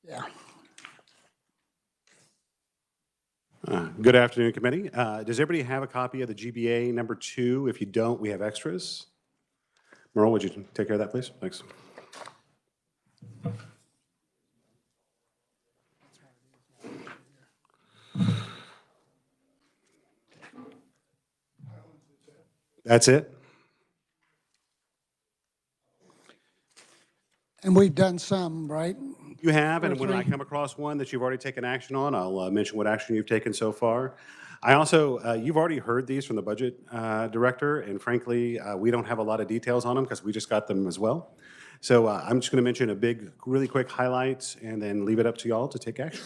Yeah. Good afternoon, committee. Does everybody have a copy of the GBA number 2? If you don't, we have extras. Merle, would you take care of that, please? Thanks. That's it? And we've done some, right? You have, and Or when I three. come across one that you've already taken action on, I'll mention what action you've taken so far. I also, you've already heard these from the budget director, and frankly, we don't have a lot of details on them because we just got them as well. So I'm just going to mention a big, really quick highlights and then leave it up to y'all to take action.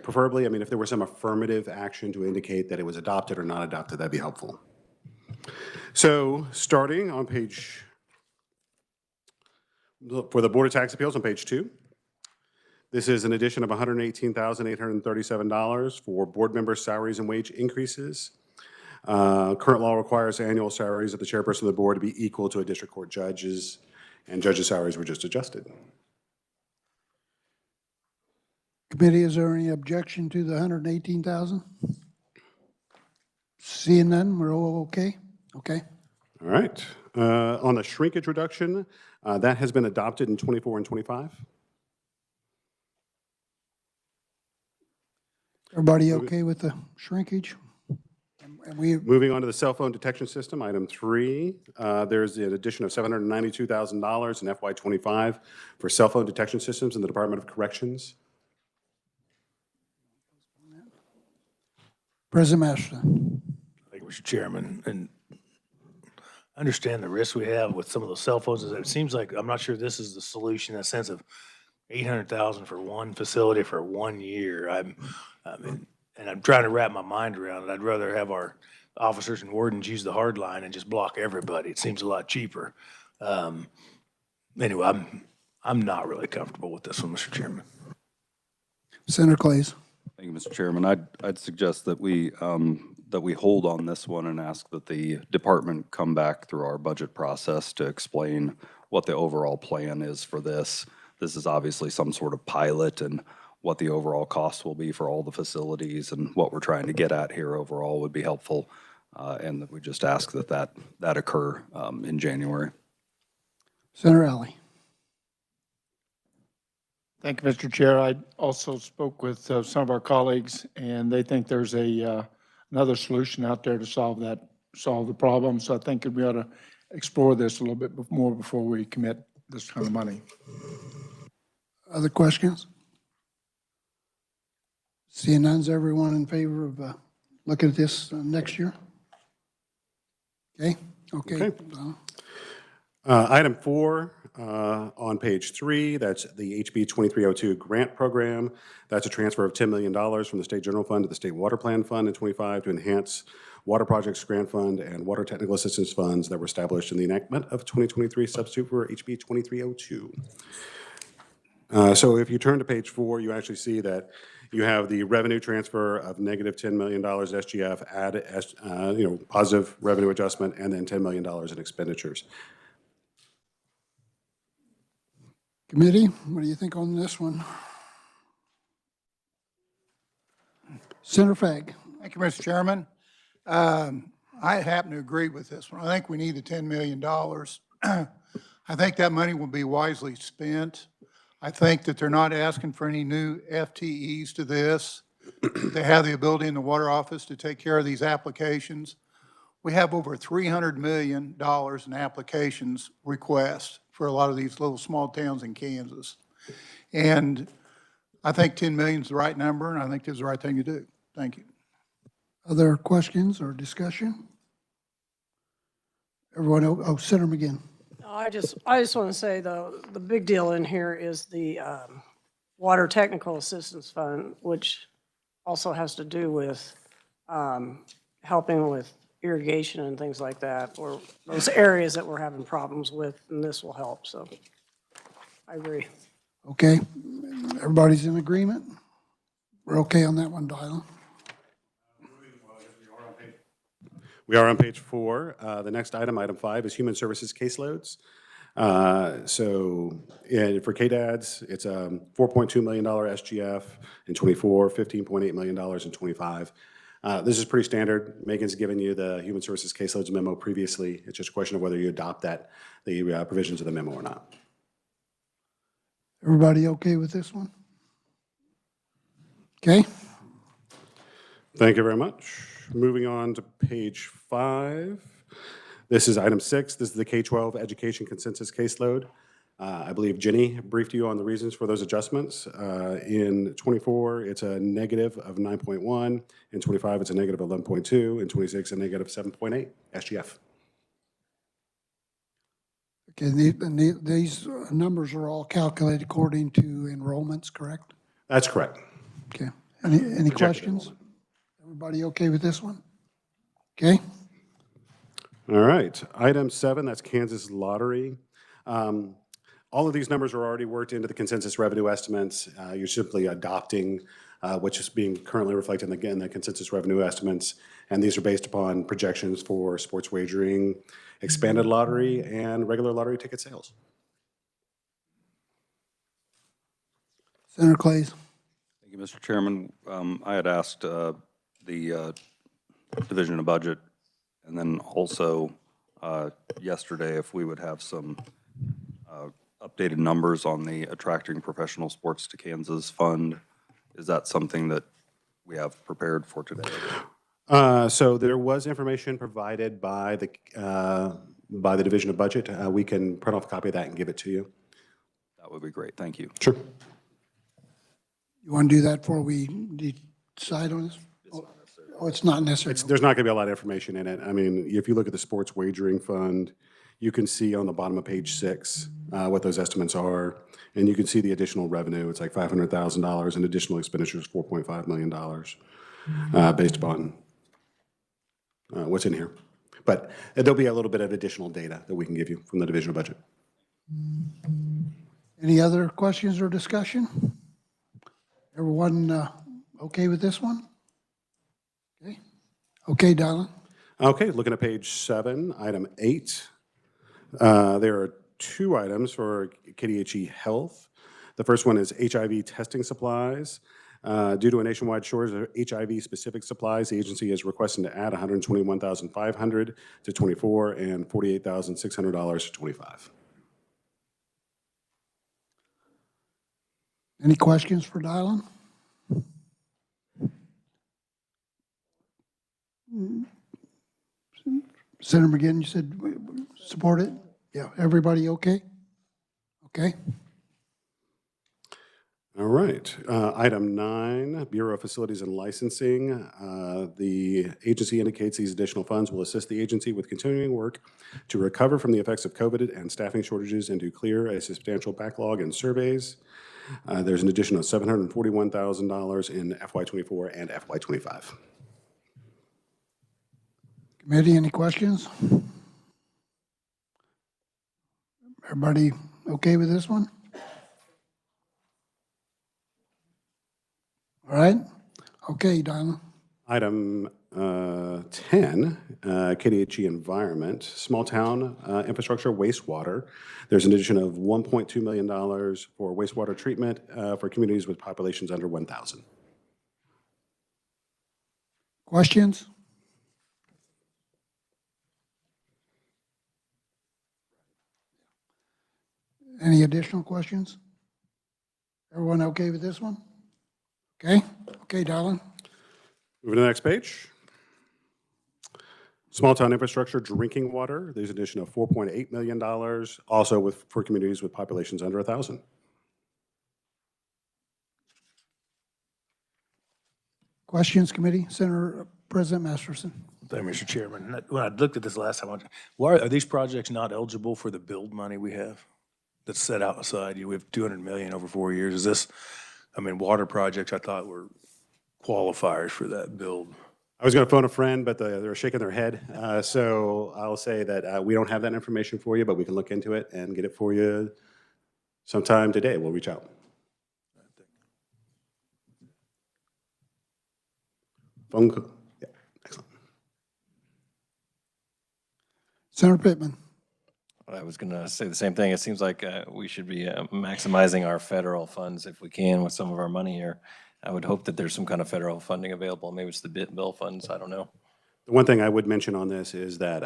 Preferably, I mean, if there were some affirmative action to indicate that it was adopted or not adopted, that'd be helpful. So starting on page, for the Board of Tax Appeals on page 2, this is an addition of $118,837 for board members' salaries and wage increases. Current law requires annual salaries of the chairperson of the board to be equal to a district court judge's, and judges' salaries were just adjusted. Committee, is there any objection to the 118,000? Seeing none, we're all okay? Okay. All right. On the shrinkage reduction, that has been adopted in 24 and 25. Everybody okay with the shrinkage? And Moving on to the cell phone detection system, item 3, there's an addition of $792,000 in FY25 for cell phone detection systems in the Department of Corrections. President Master. Thank you, Mr. Chairman. And I understand the risk we have with some of those cell phones. Is that it seems like, I'm not sure this is the solution in a sense of 800,000 for one facility for 1 year. I mean, and I'm trying to wrap my mind around it. I'd rather have our officers and wardens use the hard line and just block everybody. It seems a lot cheaper. Anyway, I'm not really comfortable with this one, Mr. Chairman. Senator Clays. Thank you, Mr. Chairman. I'd suggest that we hold on this one and ask that the department come back through our budget process to explain what the overall plan is for this. This is obviously some sort of pilot, and what the overall cost will be for all the facilities and what we're trying to get at here overall would be helpful. And that we just ask that occur in January. Senator Alley. Thank you, Mr. Chair. I also spoke with some of our colleagues, and they think there's another solution out there to solve the problem. So I think we ought to explore this a little bit more before we commit this kind of money. Other questions? Seeing none, is everyone in favor of looking at this next year? Okay. Okay. Item 4 on page 3, that's the HB 2302 grant program. That's a transfer of $10 million from the State General Fund to the State Water Plan Fund in 25 to enhance Water Projects Grant Fund and Water Technical Assistance Funds that were established in the enactment of 2023 substitute for HB 2302. So if you turn to page 4, you actually see that you have the revenue transfer of negative $10 million SGF, add positive revenue adjustment, and then $10 million in expenditures. Committee, what do you think on this one? Senator Fagg. Thank you, Mr. Chairman. I happen to agree with this one. I think we need the $10 million. I think that money will be wisely spent. I think that they're not asking for any new FTEs to this. They have the ability in the water office to take care of these applications. We have over $300 million in applications requests for a lot of these little small towns in Kansas. And I think 10 million is the right number, and I think it's the right thing to do. Thank you. Other questions or discussion? Everyone, Senator McGinn. I just want to say the big deal in here is the Water Technical Assistance Fund, which also has to do with helping with irrigation and things like that, or those areas that we're having problems with, and this will help. So I agree. Okay. Everybody's in agreement? We're okay on that one, Dylan? We are on page 4. The next item, item 5, is Human Services caseloads. So for KDADS, it's $4.2 million SGF in '24, $15.8 million in '25. This is pretty standard. Megan's given you the Human Services caseloads memo previously. It's just a question of whether you adopt the provisions of the memo or not. Everybody okay with this one? Okay, Thank you very much. Moving on to page 5. This is item 6. This is the K-12 education consensus caseload. I believe Jenny briefed you on the reasons for those adjustments. In '24, it's a negative of 9.1. In '25, it's a negative 11.2. In '26, a negative 7.8 SGF. okay, these numbers are all calculated according to enrollments, correct? That's correct. Okay, any questions? Everybody okay with this one? Okay, All right. Item 7, that's Kansas Lottery. All of these numbers are already worked into the consensus revenue estimates. You're simply adopting which is being currently reflected in the consensus revenue estimates. And these are based upon projections for sports wagering, expanded lottery, and regular lottery ticket sales. Senator Clays. Thank you, Mr. Chairman. I had asked the Division of Budget and then also yesterday if we would have some updated numbers on the Attracting Professional Sports to Kansas Fund. Is that something that we have prepared for today? So there was information provided by the Division of Budget. We can print off a copy of that and give it to you. That would be great. Thank you. Sure. You want to do that before we decide on this? Oh, it's not necessary. There's not going to be a lot of information in it. I mean, if you look at the sports wagering fund, you can see on the bottom of page 6 what those estimates are, and you can see the additional revenue. It's like $500,000, and additional expenditures $4.5 million based upon what's in here. But there'll be a little bit of additional data that we can give you from the Division of Budget. Any other questions or discussion? Everyone okay with this one? Okay, okay, Donald. Okay, looking at page 7, item 8. There are 2 items for KDHE Health. The first one is HIV testing supplies. Due to a nationwide shortage of HIV-specific supplies, the agency is requesting to add $121,500 to '24 and $48,600 to '25. Any questions for Dylan? Senator McGinn, you said support it? Yeah, everybody okay? Okay. All right. Item 9, Bureau of Facilities and Licensing. The agency indicates these additional funds will assist the agency with continuing work to recover from the effects of COVID and staffing shortages and to clear a substantial backlog in surveys. There's an addition of $741,000 in FY24 and FY25. Committee, any questions? Everybody okay with this one? All right. Okay, Donna. Item 10, KDHE Environment, small town infrastructure wastewater. There's an addition of $1.2 million for wastewater treatment for communities with populations under 1,000. Questions? Any additional questions? Everyone okay with this one? Okay. Okay, Darlene. Moving to the next page. Small town infrastructure drinking water. There's an addition of $4.8 million, also for communities with populations under 1,000. Questions, committee? Senator President Masterson. Thank you, Mr. Chairman. When I looked at this last time, why are these projects not eligible for the build money we have that's set outside? We have $200 million over 4 years. Is this, I mean, water projects I thought were qualifiers for that build. I was going to phone a friend, but they're shaking their head. So I'll say that we don't have that information for you, but we can look into it and get it for you sometime today. We'll reach out. Phone call. Senator Pittman. I was going to say the same thing. It seems like we should be maximizing our federal funds if we can with some of our money here. I would hope that there's some kind of federal funding available. Maybe it's the bill funds. I don't know. The one thing I would mention on this is that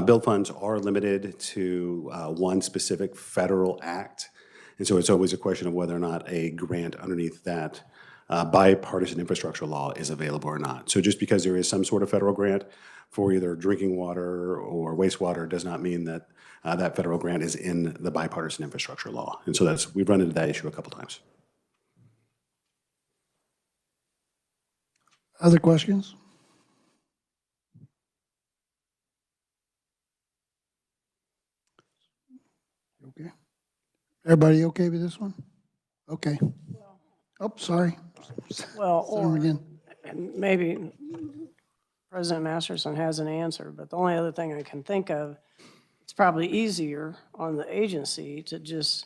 bill funds are limited to one specific federal act. And so it's always a question of whether or not a grant underneath that bipartisan infrastructure law is available or not. So just because there is some sort of federal grant for either drinking water or wastewater does not mean that that federal grant is in the bipartisan infrastructure law. And so we've run into that issue a couple times. Other questions? Okay. Everybody okay with this one? Okay. Oh, sorry. Well, Send them again. and maybe President Masterson has an answer, but the only other thing I can think of, it's probably easier on the agency to just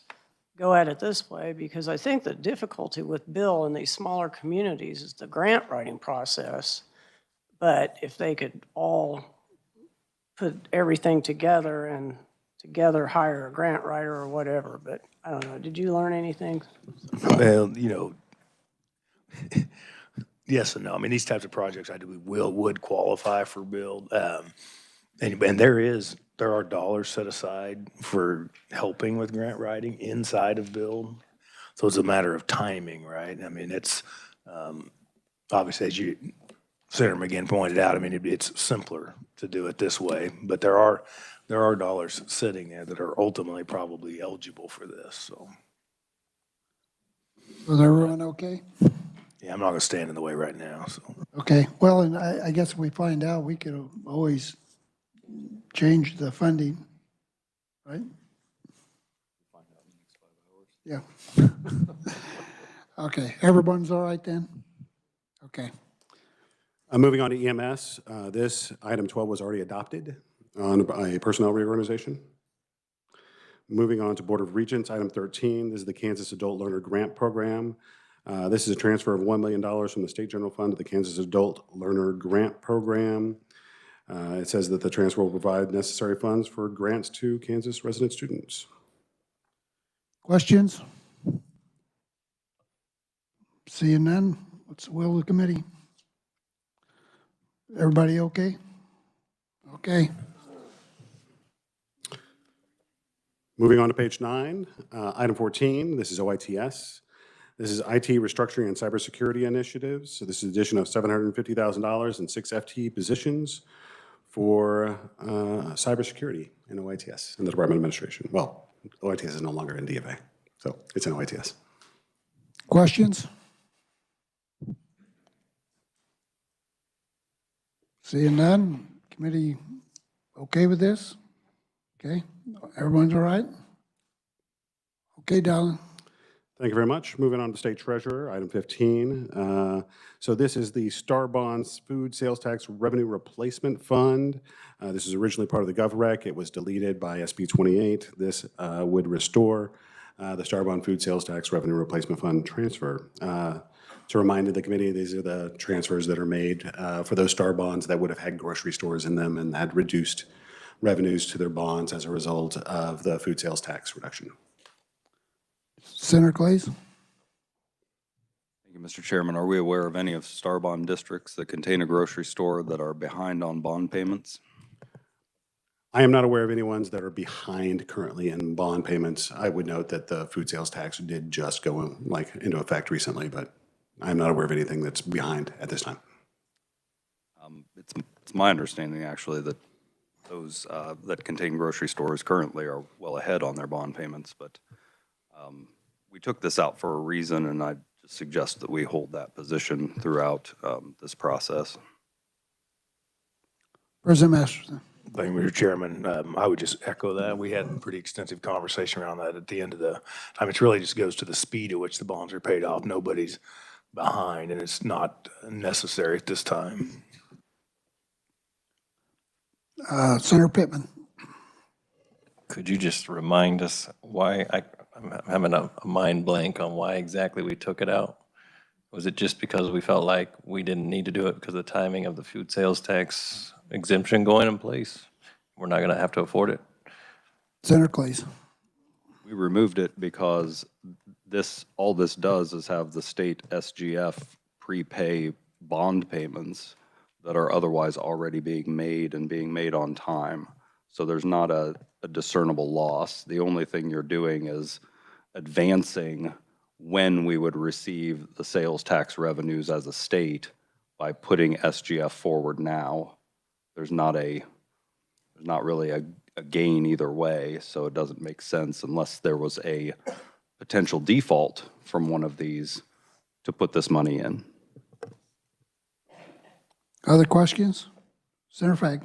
go at it this way, because I think the difficulty with Bill in these smaller communities is the grant writing process. But if they could all put everything together and together hire a grant writer or whatever, but I don't know. Did you learn anything? Well, you know, yes and no. I mean, these types of projects would qualify for build. And there are dollars set aside for helping with grant writing inside of build. So it's a matter of timing, right? I mean, it's obviously, as Senator McGinn pointed out, I mean, it's simpler to do it this way, but there are dollars sitting there that are ultimately probably eligible for this, so. Was everyone okay? Yeah, I'm not gonna stand in the way right now, so. Okay, well, and I guess if we find out, we could always change the funding, right? Yeah. Okay, everyone's all right then? Okay. Moving on to EMS, this item 12 was already adopted on a personnel reorganization. Moving on to Board of Regents, item 13, this is the Kansas Adult Learner Grant Program. This is a transfer of $1 million from the State General Fund to the Kansas Adult Learner Grant Program. It says that the transfer will provide necessary funds for grants to Kansas resident students. Questions? Seeing none, what's the will of the committee? Everybody okay? Okay. Moving on to page 9, item 14, this is OITS. This is IT restructuring and cybersecurity initiatives. So this is addition of $750,000 and 6 FTE positions for cybersecurity in OITS in the Department of Administration. Well, OITS is no longer in DFA, so it's in OITS. Questions? Seeing none, committee okay with this? Okay, everyone's all right? Okay, Dallin. Thank you very much. Moving on to State Treasurer, item 15. So this is the Star Bonds Food Sales Tax Revenue Replacement Fund. This is originally part of the GovRec. It was deleted by SB 28. This would restore the Star Bond Food Sales Tax Revenue Replacement Fund transfer. To remind the committee, these are the transfers that are made for those Star Bonds that would have had grocery stores in them and had reduced revenues to their bonds as a result of the food sales tax reduction. Senator Clays? Thank you, Mr. Chairman. Are we aware of any of Star Bond districts that contain a grocery store that are behind on bond payments? I am not aware of any ones that are behind currently in bond payments. I would note that the food sales tax did just go into effect recently, but I'm not aware of anything that's behind at this time. It's my understanding, actually, that those that contain grocery stores currently are well ahead on their bond payments, but we took this out for a reason, and I just suggest that we hold that position throughout this process. President Masterson? Thank you, Mr. Chairman. I would just echo that. We had a pretty extensive conversation around that at the end of the time. It really just goes to the speed at which the bonds are paid off. Nobody's behind, and it's not necessary at this time. Senator Pittman? Could you just remind us why, I'm having a mind blank on why exactly we took it out? Was it just because we felt like we didn't need to do it because of the timing of the food sales tax exemption going in place? We're not going to have to afford it? Senator Clays. We removed it because all this does is have the state SGF prepay bond payments that are otherwise already being made and being made on time. So there's not a discernible loss. The only thing you're doing is advancing when we would receive the sales tax revenues as a state by putting SGF forward now. There's not really a gain either way, so it doesn't make sense unless there was a potential default from one of these to put this money in. Other questions? Senator Fagg.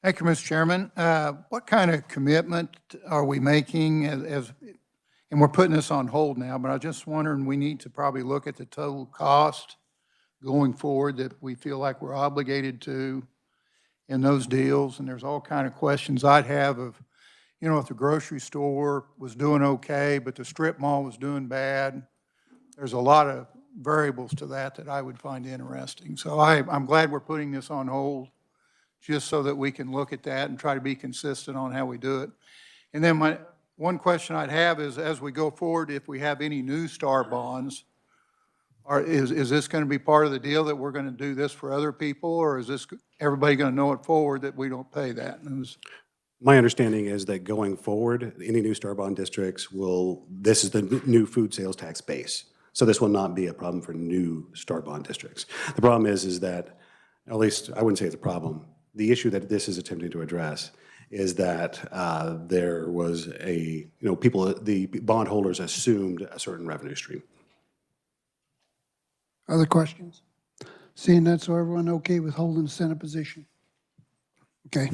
Thank you, Mr. Chairman. What kind of commitment are we making and we're putting this on hold now, but I was just wondering, we need to probably look at the total cost going forward that we feel like we're obligated to in those deals. And there's all kind of questions I'd have of, you know, if the grocery store was doing okay, but the strip mall was doing bad. There's a lot of variables to that I would find interesting. So I'm glad we're putting this on hold, just so that we can look at that and try to be consistent on how we do it. And then one question I'd have is, as we go forward, if we have any new STAR bonds, is this going to be part of the deal that we're going to do this for other people, or is this everybody going to know it forward that we don't pay that? My understanding is that going forward, any new STAR bond districts this is the new food sales tax base. So this will not be a problem for new STAR bond districts. The problem is that, at least I wouldn't say it's a problem. The issue that this is attempting to address is that there was the bondholders assumed a certain revenue stream. Other questions? Seeing that, so everyone okay with holding the Senate position? Okay.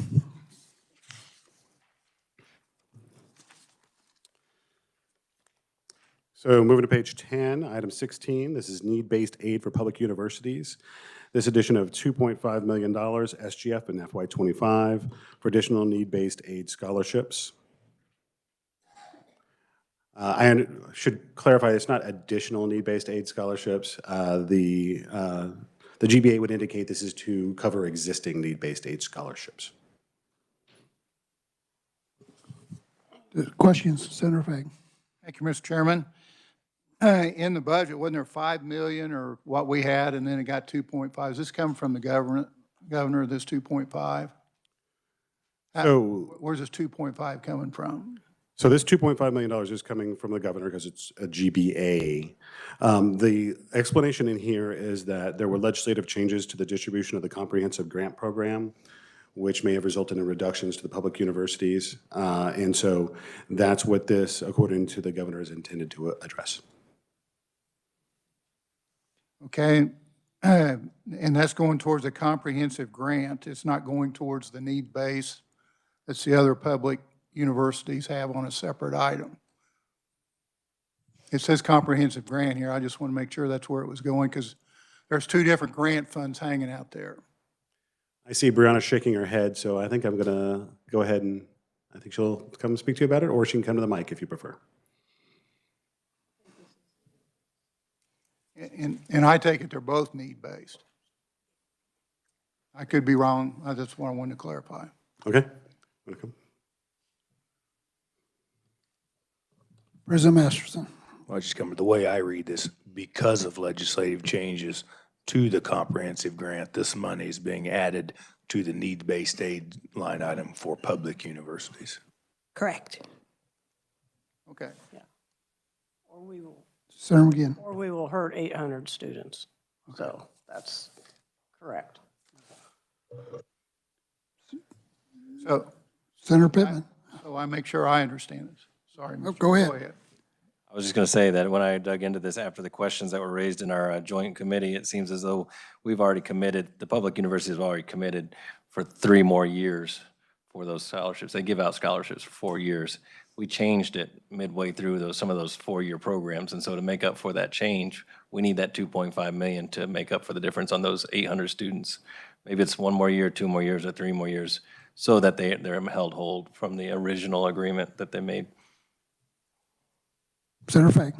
So moving to page 10, item 16, this is need-based aid for public universities. This addition of $2.5 million SGF in FY25 for additional need-based aid scholarships. I should clarify, it's not additional need-based aid scholarships. The GBA would indicate this is to cover existing need-based aid scholarships. Questions, Senator Fagg? Thank you, Mr. Chairman. In the budget, wasn't there $5 million or what we had, and then it got 2.5? Is this coming from the governor, this 2.5? So where's this 2.5 coming from? So this $2.5 million is coming from the governor because it's a GBA. The explanation in here is that there were legislative changes to the distribution of the comprehensive grant program, which may have resulted in reductions to the public universities. And so that's what this, according to the governor, is intended to address. Okay, and that's going towards a comprehensive grant. It's not going towards the need base that's the other public universities have on a separate item. It says comprehensive grant here. I just want to make sure that's where it was going, because there's two different grant funds hanging out there. I see Brianna shaking her head, so I think I'm going to go ahead and I think she'll come speak to you about it, or she can come to the mic if you prefer. And I take it they're both need-based. I could be wrong. That's what I wanted to clarify. Okay. Welcome. President Masterson. Well, just come the way I read this, because of legislative changes to the comprehensive grant, this money is being added to the need-based aid line item for public universities. Correct. Okay. Or we will, Senator McGinn. or we will hurt 800 students. So that's correct. So Senator Pittman. I make sure I understand this. Sorry, Mr. Go ahead. I was just going to say that when I dug into this after the questions that were raised in our joint committee, it seems as though we've already committed, the public universities have already committed for 3 more years for those scholarships. They give out scholarships for 4 years. We changed it midway through some of those 4-year programs. And so to make up for that change, we need that $2.5 million to make up for the difference on those 800 students. Maybe it's 1 more year, 2 more years, or 3 more years, so that they're held hold from the original agreement that they made. Senator Fagg.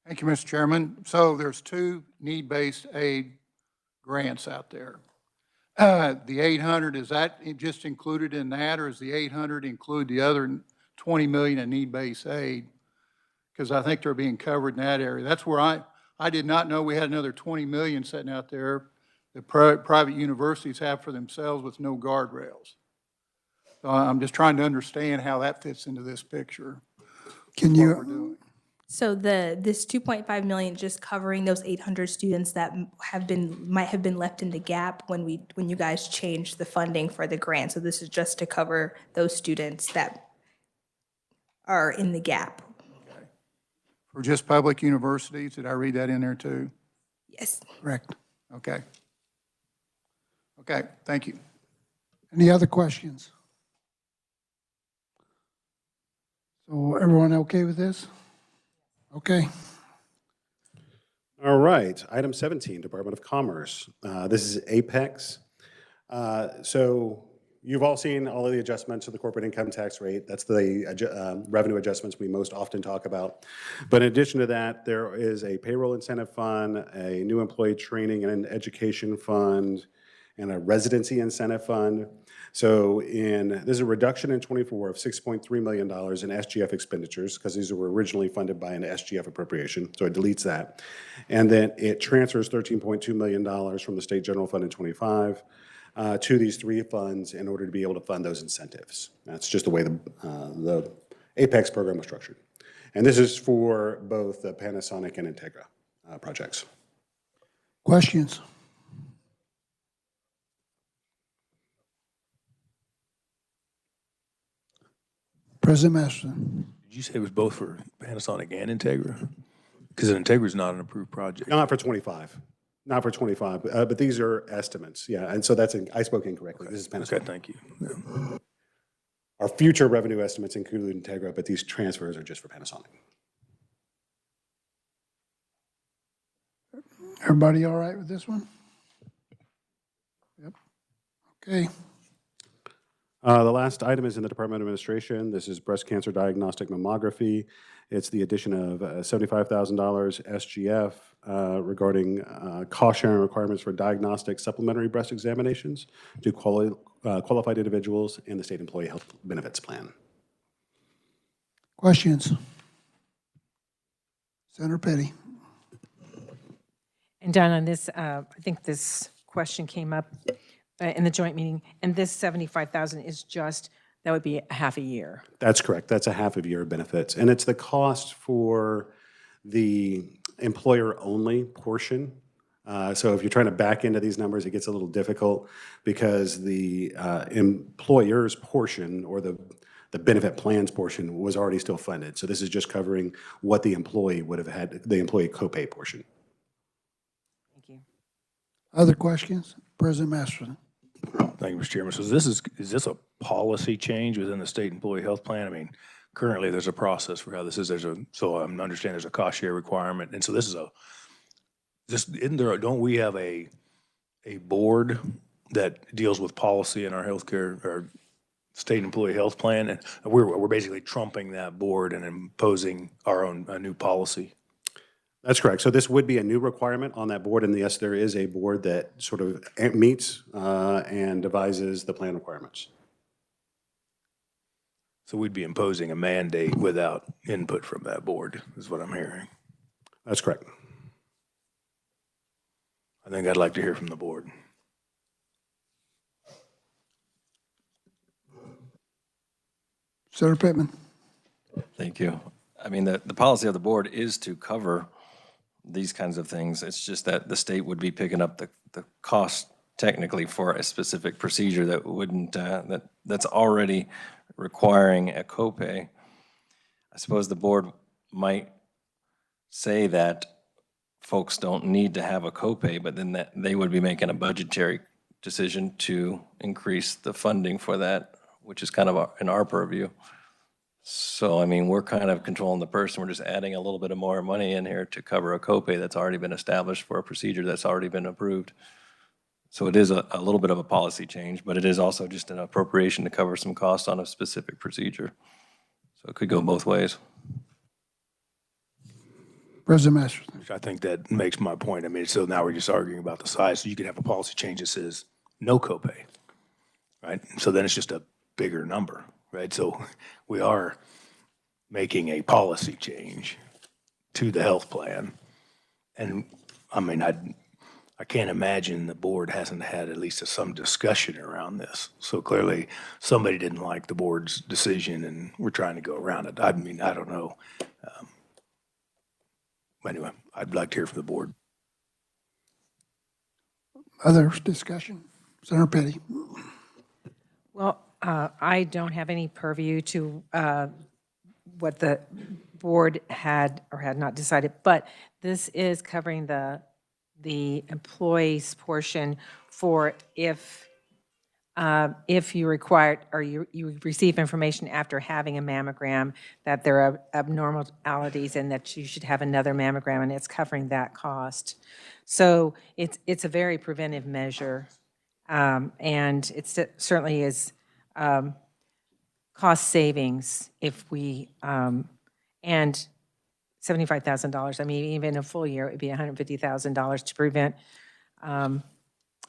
Thank you, Mr. Chairman. So there's 2 need-based aid grants out there. The 800, is that just included in that, or is the 800 include the other 20 million in need-based aid? Because I think they're being covered in that area. That's where I did not know we had another 20 million sitting out there that private universities have for themselves with no guardrails. So I'm just trying to understand how that fits into this picture. Can what you, we're doing. So this 2.5 million just covering those 800 students that might have been left in the gap when you guys changed the funding for the grant. So this is just to cover those students that are in the gap. For just public universities, did I read that in there too? Yes. correct. Okay. Okay, thank you. Any other questions? So everyone okay with this? Okay. All right, item 17, Department of Commerce. This is Apex. So you've all seen all of the adjustments to the corporate income tax rate. That's the revenue adjustments we most often talk about. But in addition to that, there is a payroll incentive fund, a new employee training and education fund, and a residency incentive fund. So this is a reduction in 24 of $6.3 million in SGF expenditures, because these were originally funded by an SGF appropriation, so it deletes that. And then it transfers $13.2 million from the state general fund in 25 to these three funds in order to be able to fund those incentives. That's just the way the Apex program was structured. And this is for both the Panasonic and Integra projects. Questions? President Masterson. Did you say it was both for Panasonic and Integra? Because Integra is not an approved project. Not for 25. Not for 25, but these are estimates, yeah. And so I spoke incorrectly. This is Panasonic. Okay, thank you. Yeah. Our future revenue estimates include Integra, but these transfers are just for Panasonic. Everybody all right with this one? Yep. Okay. The last item is in the Department of Administration. This is breast cancer diagnostic mammography. It's the addition of $75,000 SGF regarding cost sharing requirements for diagnostic supplementary breast examinations to qualified individuals in the state employee health benefits plan. Questions? Senator Petty. And Don, on this, I think this question came up in the joint meeting, and this 75,000 is just, that would be a half a year. That's correct. That's a half of year benefits. And it's the cost for the employer-only portion. So if you're trying to back into these numbers, it gets a little difficult because the employer's portion or the benefit plans portion was already still funded. So this is just covering what the employee would have had, the employee copay portion. Thank you. Other questions? President Masterson. Thank you, Mr. Chairman. So is this a policy change within the state employee health plan? I mean, currently there's a process for how this is. So I understand there's a cost share requirement. And so don't we have a board that deals with policy in our healthcare or state employee health plan? And we're basically trumping that board and imposing our own new policy. That's correct. So this would be a new requirement on that board, and yes, there is a board that sort of meets and devises the plan requirements. So we'd be imposing a mandate without input from that board, is what I'm hearing. That's correct. I think I'd like to hear from the board. Senator Pittman. Thank you. I mean, the policy of the board is to cover these kinds of things. It's just that the state would be picking up the cost technically for a specific procedure that wouldn't, that's already requiring a copay. I suppose the board might say that folks don't need to have a copay, but then that they would be making a budgetary decision to increase the funding for that, which is kind of in our purview. So, I mean, we're kind of controlling the person. We're just adding a little bit of more money in here to cover a copay that's already been established for a procedure that's already been approved. So it is a little bit of a policy change, but it is also just an appropriation to cover some costs on a specific procedure. So it could go both ways. President Masterson. I think that makes my point. I mean, so now we're just arguing about the size. So you could have a policy change that says no copay, right? So then it's just a bigger number, right? So we are making a policy change to the health plan. And I mean, I can't imagine the board hasn't had at least some discussion around this. So clearly, somebody didn't like the board's decision, and we're trying to go around it. I mean, I don't know. Anyway, I'd like to hear from the board. Other discussion? Senator Petty. Well, I don't have any purview to what the board had or had not decided, but this is covering the employees portion for if you require or you receive information after having a mammogram that there are abnormalities and that you should have another mammogram, and it's covering that cost. So it's a very preventive measure, and it certainly is cost savings if we, and $75,000. I mean, even a full year, it would be $150,000 to prevent,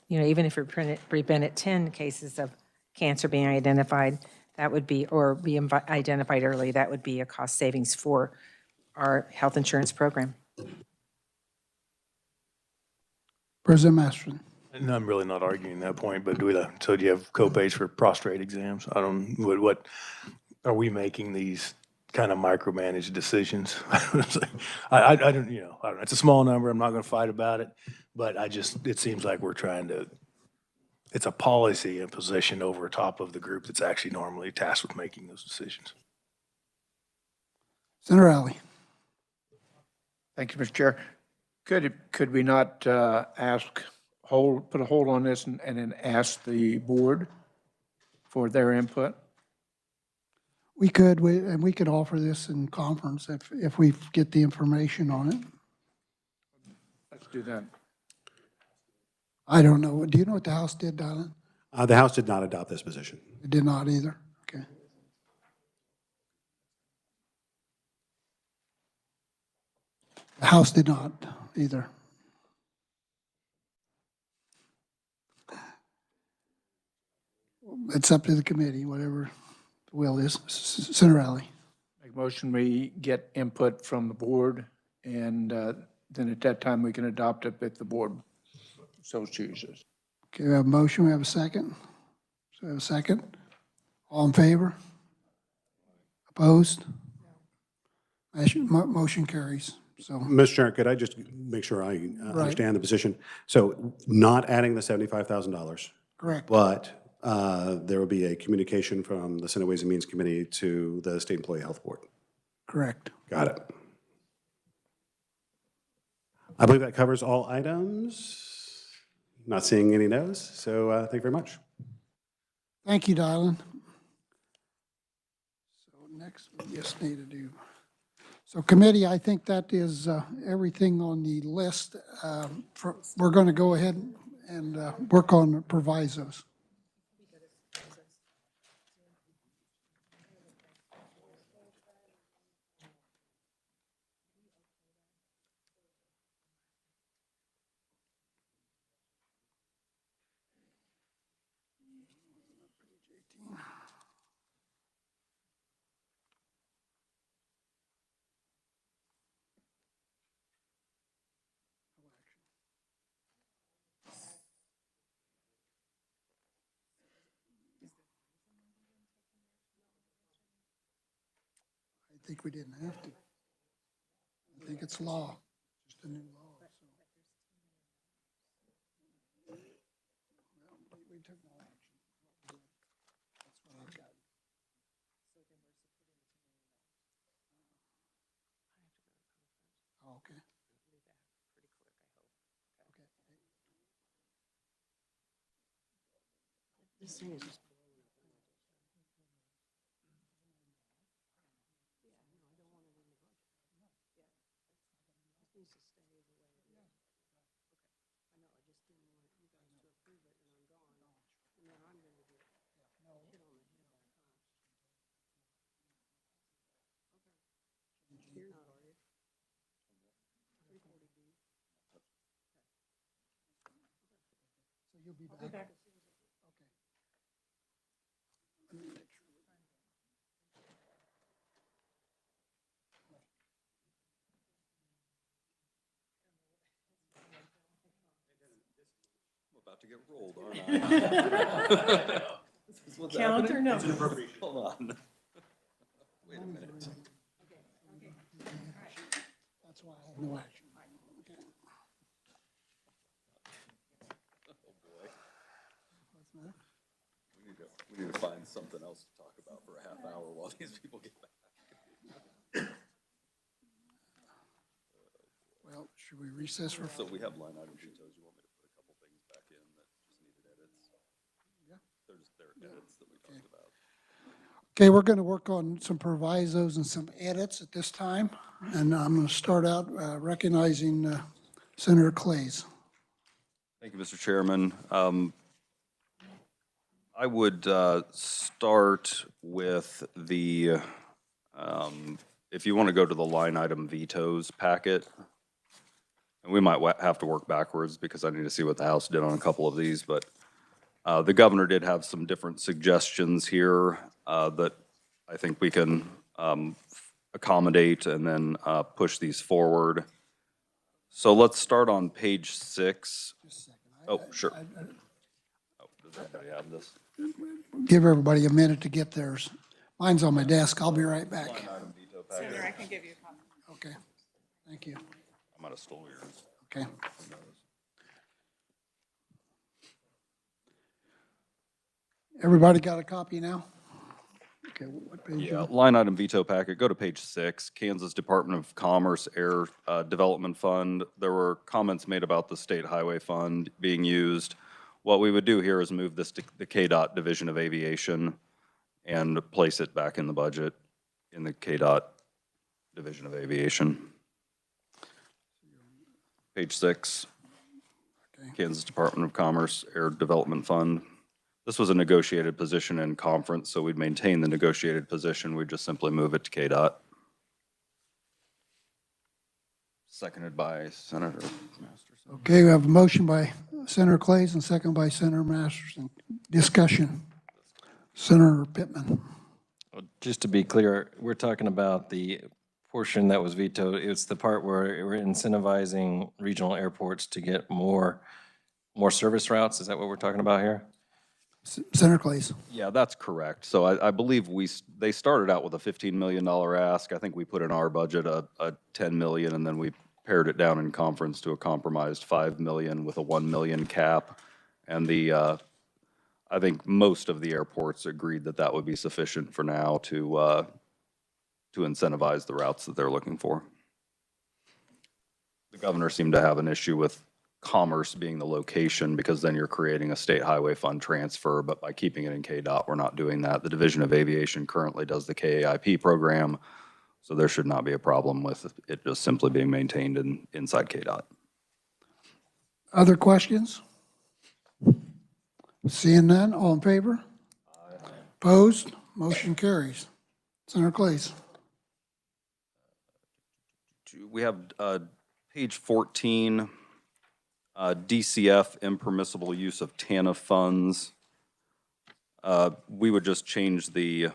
even if we prevented 10 cases of cancer being identified, that would be, or be identified early, that would be a cost savings for our health insurance program. President Masterson. And I'm really not arguing that point, but so do you have copays for prostate exams? I don't, what are we making these kind of micromanaged decisions? I don't, I don't know. It's a small number. I'm not going to fight about it, but it seems like we're trying to, it's a policy imposition over top of the group that's actually normally tasked with making those decisions. Senator Alley. Thank you, Mr. Chair. Could we not put a hold on this and then ask the board for their input? We could, and we could offer this in conference if we get the information on it. Let's do that. I don't know. Do you know what the House did, Dylan? The House did not adopt this position. It did not either. Okay. The House did not either. It's up to the committee, whatever the will is. Senator Alley. Make a motion, we get input from the board, and then at that time we can adopt it if the board so chooses. Okay, we have a motion. We have a second. So we have a second. All in favor? Opposed? Motion carries. So, Mr. Chair, could I just make sure I understand the position? So not adding the $75,000, correct. but there will be a communication from the Senate Ways and Means Committee to the State Employee Health Board. Correct. Got it. I believe that covers all items. Not seeing any no's, so thank you very much. Thank you, Dylan. So next we just need to do. So committee, I think that is everything on the list. We're going to go ahead and work on provisos. I think we didn't have to. I think it's law, just a new law. So. Well, we took no action. That's what I've got. Oh, okay. This thing is just. So you'll be back. to get rolled, aren't I? Count or no? Hold on. Wait a minute. That's why I have no action. We need to find something else to talk about for a half hour while these people get back. Well, should we recess for? So we have line item vetoes. You want me to put a couple things back in that just needed edits? Yeah. There are edits that we talked about. Okay, we're going to work on some provisos and some edits at this time. And I'm going to start out recognizing Senator Clays. Thank you, Mr. Chairman. I would start with the, if you want to go to the line item vetoes packet, and we might have to work backwards because I need to see what the House did on a couple of these, but the governor did have some different suggestions here that I think we can accommodate and then push these forward. So let's start on page 6. Oh, sure. Oh, does everybody have this? Give everybody a minute to get theirs. Mine's on my desk. I'll be right back. Line item veto packet. I can give you a copy. Okay, thank you. I might have stole yours. Okay. Everybody got a copy now? Okay, what page? Yeah, line item veto packet, go to page 6, Kansas Department of Commerce Air Development Fund. There were comments made about the State Highway Fund being used. What we would do here is move this to the KDOT Division of Aviation and place it back in the budget in the KDOT Division of Aviation. Page 6, Kansas Department of Commerce Air Development Fund. This was a negotiated position in conference, so we'd maintain the negotiated position. We'd just simply move it to KDOT. Seconded by Senator Masterson. Okay, we have a motion by Senator Clays and second by Senator Masterson. Discussion. Senator Pittman. Just to be clear, we're talking about the portion that was vetoed. It's the part where we're incentivizing regional airports to get more service routes. Is that what we're talking about here? Senator Clays. Yeah, that's correct. So I believe they started out with a $15 million ask. I think we put in our budget a $10 million, and then we pared it down in conference to a compromised $5 million with a $1 million cap. And I think most of the airports agreed that that would be sufficient for now to incentivize the routes that they're looking for. The governor seemed to have an issue with Commerce being the location because then you're creating a state highway fund transfer, but by keeping it in KDOT, we're not doing that. The Division of Aviation currently does the KAIP program, so there should not be a problem with it just simply being maintained inside KDOT. Other questions? Seeing none, all in favor? Aye. Opposed? Motion carries. Senator Clays. We have page 14, DCF, impermissible use of TANF funds. We would just change the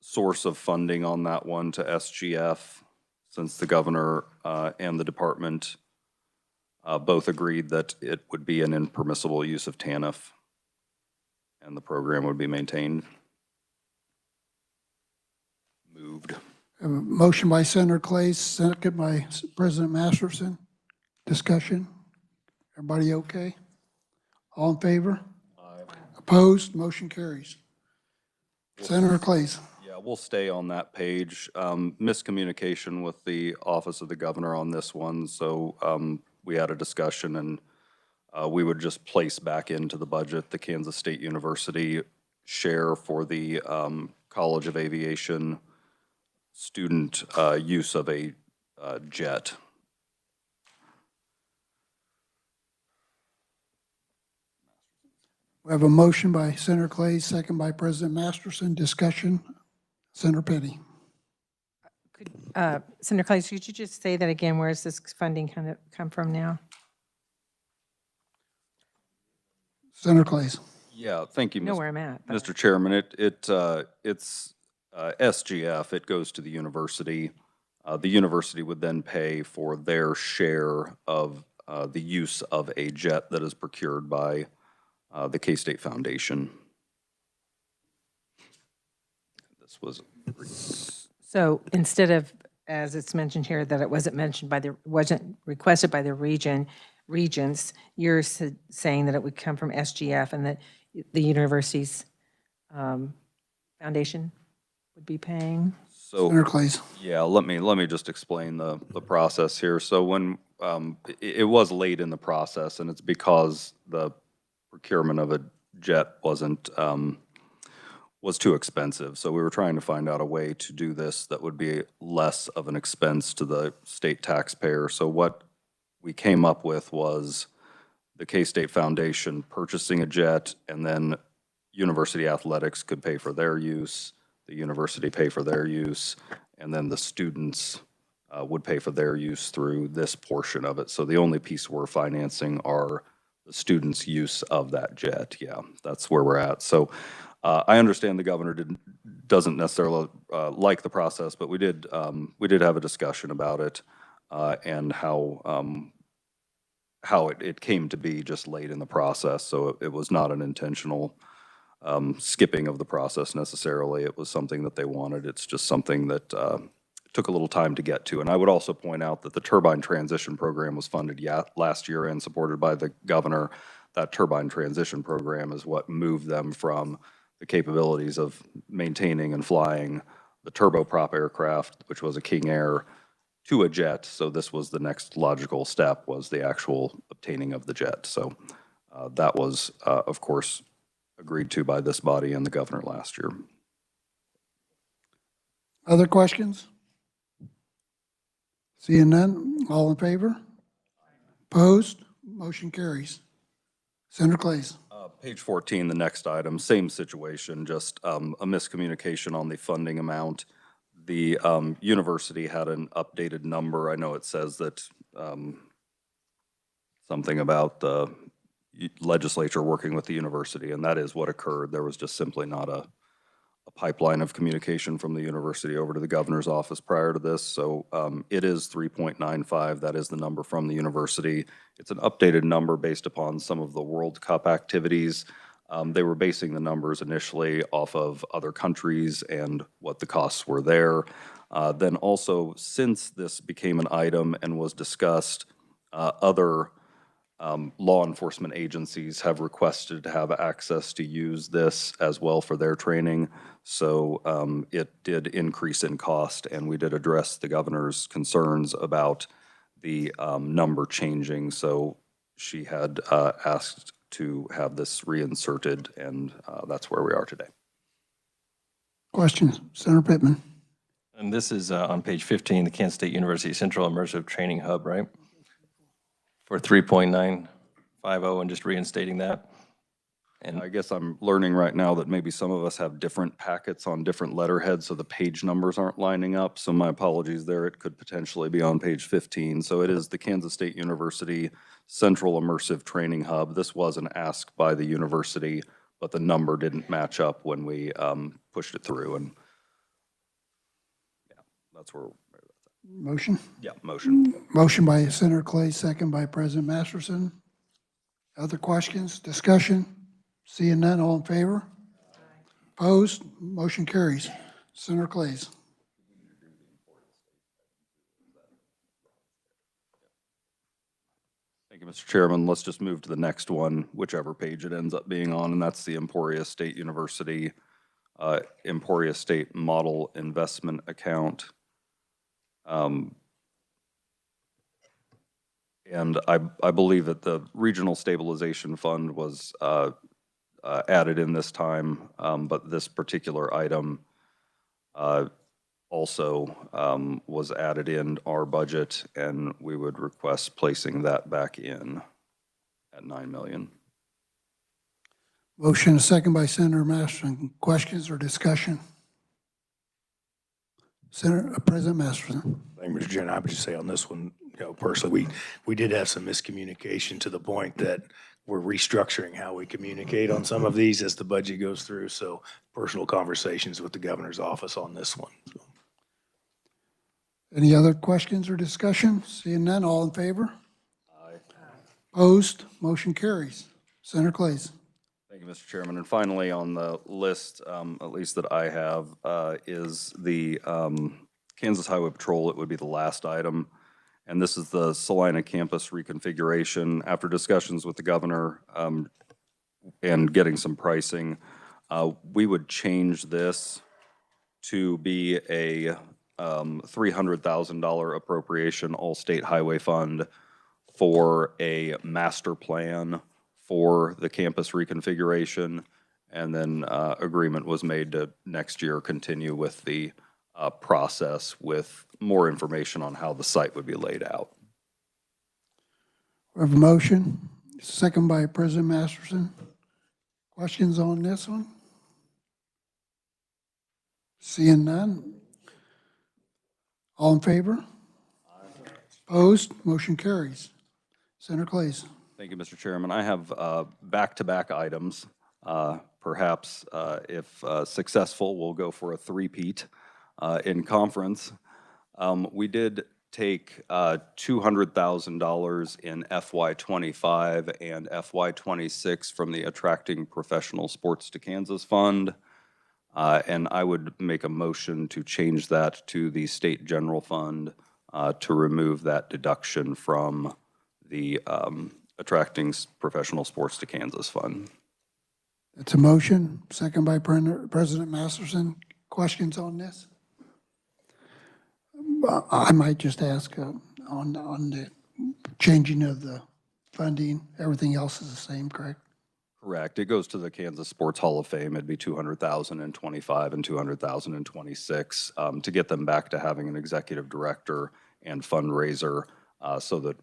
source of funding on that one to SGF, since the governor and the department both agreed that it would be an impermissible use of TANF, and the program would be maintained. Moved. A motion by Senator Clays, second by President Masterson. Discussion. Everybody okay? All in favor? Aye. Opposed? Motion carries. Senator Clays. Yeah, we'll stay on that page. Miscommunication with the Office of the Governor on this one, so we had a discussion, and we would just place back into the budget the Kansas State University share for the College of Aviation student use of a jet. We have a motion by Senator Clays, second by President Masterson. Discussion. Senator Petty. Senator Clays, could you just say that again? Where is this funding come from now? Senator Clays. Yeah, thank you, You know where I'm at. but- Mr. Chairman. It's SGF. It goes to the university. The university would then pay for their share of the use of a jet that is procured by the K-State Foundation. This was, So instead of, as it's mentioned here, that it wasn't requested by the regents, you're saying that it would come from SGF and that the university's foundation would be paying? Senator Clays. yeah, let me just explain the process here. So when, it was late in the process, and it's because the procurement of a jet was too expensive. So we were trying to find out a way to do this that would be less of an expense to the state taxpayer. So what we came up with was the K-State Foundation purchasing a jet, and then university athletics could pay for their use, the university pay for their use, and then the students would pay for their use through this portion of it. So the only piece we're financing are the students' use of that jet. Yeah, that's where we're at. So I understand the governor doesn't necessarily like the process, but we did have a discussion about it and how it came to be just late in the process. So it was not an intentional skipping of the process necessarily. It was something that they wanted. It's just something that took a little time to get to. And I would also point out that the turbine transition program was funded last year and supported by the governor. That turbine transition program is what moved them from the capabilities of maintaining and flying the turboprop aircraft, which was a King Air, to a jet. So this was the next logical step, was the actual obtaining of the jet. So that was, of course, agreed to by this body and the governor last year. Other questions? Seeing none, all in favor? Opposed? Motion carries. Senator Clays. Page 14, the next item, same situation, just a miscommunication on the funding amount. The university had an updated number. I know it says that something about the legislature working with the university, and that is what occurred. There was just simply not a pipeline of communication from the university over to the governor's office prior to this. So it is 3.95. That is the number from the university. It's an updated number based upon some of the World Cup activities. They were basing the numbers initially off of other countries and what the costs were there. Then also, since this became an item and was discussed, other law enforcement agencies have requested to have access to use this as well for their training. So it did increase in cost, and we did address the governor's concerns about the number changing. So she had asked to have this reinserted, and that's where we are today. Questions? Senator Pittman. And this is on page 15, the Kansas State University Central Immersive Training Hub, right? For 3.950, and just reinstating that. And I guess I'm learning right now that maybe some of us have different packets on different letterheads, so the page numbers aren't lining up. So my apologies there. It could potentially be on page 15. So it is the Kansas State University Central Immersive Training Hub. This was an ask by the university, but the number didn't match up when we pushed it through. And yeah, that's where. Motion? Yeah, motion. Motion by Senator Clay, second by President Masterson. Other questions, discussion? Seeing none, all in favor? Opposed? Motion carries. Senator Clays. Thank you, Mr. Chairman. Let's just move to the next one, whichever page it ends up being on, and that's the Emporia State University Emporia State Model Investment Account. And I believe that the Regional Stabilization Fund was added in this time, but this particular item also was added in our budget, and we would request placing that back in at $9 million. Motion, a second by Senator Masterson. Questions or discussion? President Masterson. Thank you, Mr. Chairman. I would just say on this one, personally, we did have some miscommunication to the point that we're restructuring how we communicate on some of these as the budget goes through. So personal conversations with the governor's office on this one. So. Any other questions or discussion? Seeing none, all in favor? Aye. Opposed? Motion carries. Senator Clays. Thank you, Mr. Chairman. And finally, on the list, at least that I have, is the Kansas Highway Patrol. It would be the last item. And this is the Salina campus reconfiguration. After discussions with the governor and getting some pricing, we would change this to be a $300,000 appropriation, all state highway fund, for a master plan for the campus reconfiguration. And then agreement was made to next year continue with the process with more information on how the site would be laid out. We have a motion, second by President Masterson. Questions on this one? Seeing none. All in favor? Opposed? Motion carries. Senator Clays. Thank you, Mr. Chairman. I have back-to-back items. Perhaps if successful, we'll go for a three-peat in conference. We did take $200,000 in FY25 and FY26 from the Attracting Professional Sports to Kansas Fund. And I would make a motion to change that to the State General Fund to remove that deduction from the Attracting Professional Sports to Kansas Fund. It's a motion, second by President Masterson. Questions on this? I might just ask on the changing of the funding. Everything else is the same, correct? Correct. It goes to the Kansas Sports Hall of Fame. It'd be $200,000 in 25 and $200,000 in 26 to get them back to having an executive director and fundraiser so that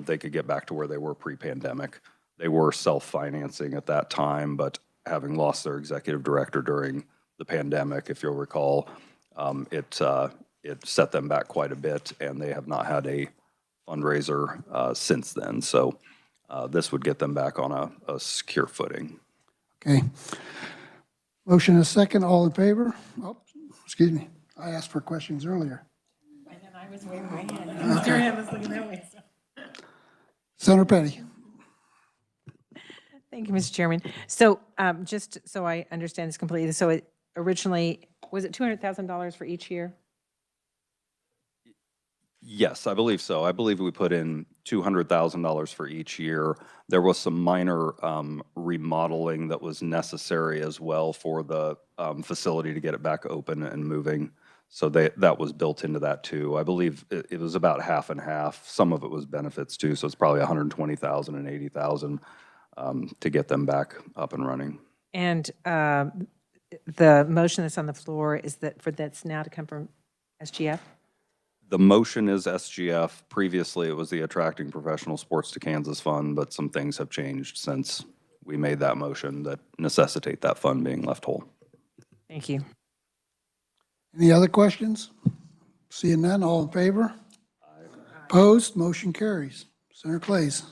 they could get back to where they were pre-pandemic. They were self-financing at that time, but having lost their executive director during the pandemic, if you'll recall, it set them back quite a bit, and they have not had a fundraiser since then. So this would get them back on a secure footing. Okay. Motion is second. All in favor? Oh, excuse me. I asked for questions earlier. And then I was waving my hand. Mr. Ham was looking that way. Senator Petty. Thank you, Mr. Chairman. So just so I understand this completely, so it originally, was it $200,000 for each year? Yes, I believe so. I believe we put in $200,000 for each year. There was some minor remodeling that was necessary as well for the facility to get it back open and moving. So that was built into that too. I believe it was about half and half. Some of it was benefits too, so it's probably $120,000 and $80,000 to get them back up and running. And the motion that's on the floor is that that's now to come from SGF? The motion is SGF. Previously, it was the Attracting Professional Sports to Kansas Fund, but some things have changed since we made that motion that necessitate that fund being left whole. Thank you. Any other questions? Seeing none, all in favor? Opposed? Motion carries. Senator Clays.